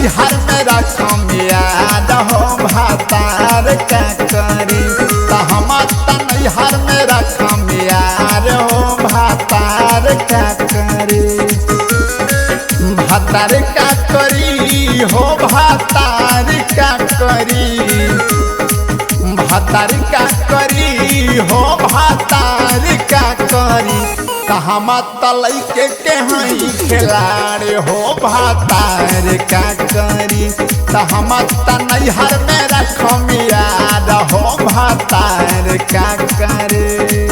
नैहर में रखम याद हो भातार का करी हम नैहर में रखम याद हो भातार का करी भातार का करी हो भातार का करी भातार का करी हो भातार का करी हम तलई के हई खिलाड़ी हो भातार का करी हम नैहर में रखम याद हो भातार का करी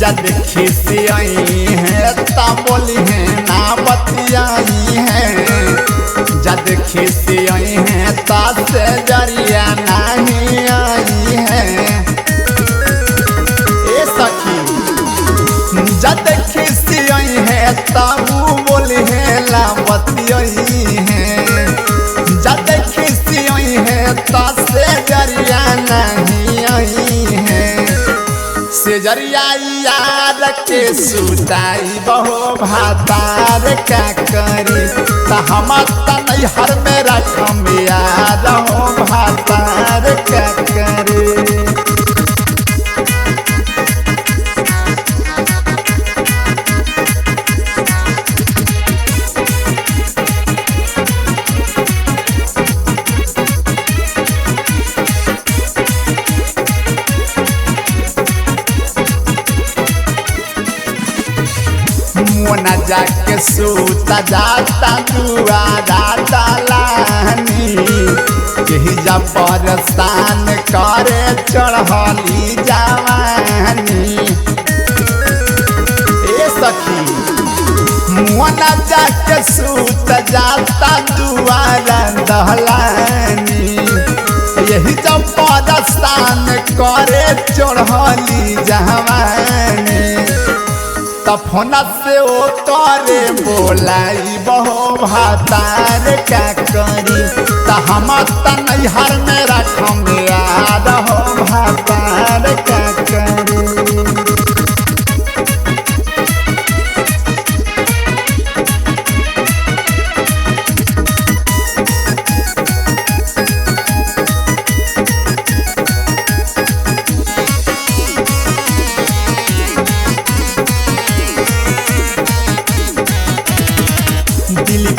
जद खिसियाई है ता बोली है ना बतियाई है जद खिसियाई है ता से जरिया नहीं आई है ए सखी जद खिसियाई है ताबू बोली है ना बतियाई है जद खिसियाई है ता से जरिया नहीं आई है से जरिया यार के सुताई बहो भातार का करी हम नैहर में रखम याद हो भातार का करी मोना जाके सूता जाता दुआरा दलानी यही जा परस्तान करे चढ़ली जवानी ए सखी मोना जाके सूता जाता दुआरा दलानी यही जा परस्तान करे चढ़ली जवानी फोन से ओ करे बोलाई बहो भातार का करी हम नैहर में रखम याद हो भातार का करी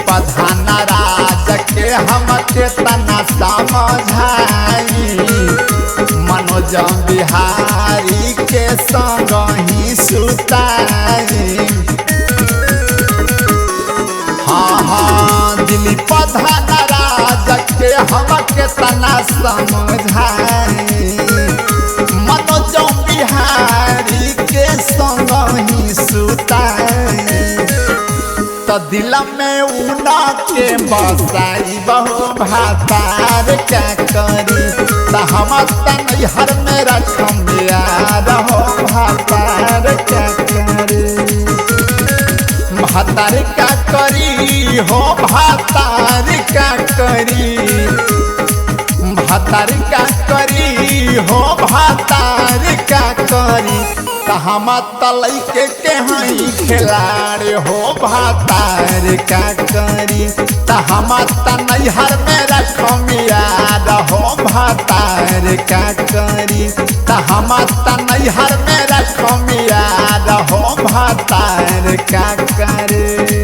प्रधान राज के हम केतना समझाई मनोज बिहारी के संग ही सुताई हाँ दिल्ली प्रधान राज के हम केतना समझाई मनोज बिहारी के संग ही सुताई तो दिल में उना के बसाई बहो भातार का करी हम नैहर में रखम याद हो भातार का करी भातार का करी हो भातार का करी भातार का करी हो भातार का करी हम तलई के हई खिलाड़ी हो भातार का करी हम नैहर में रखम याद हो भातार का करी हम नैहर में रखम याद हो भातार का करी।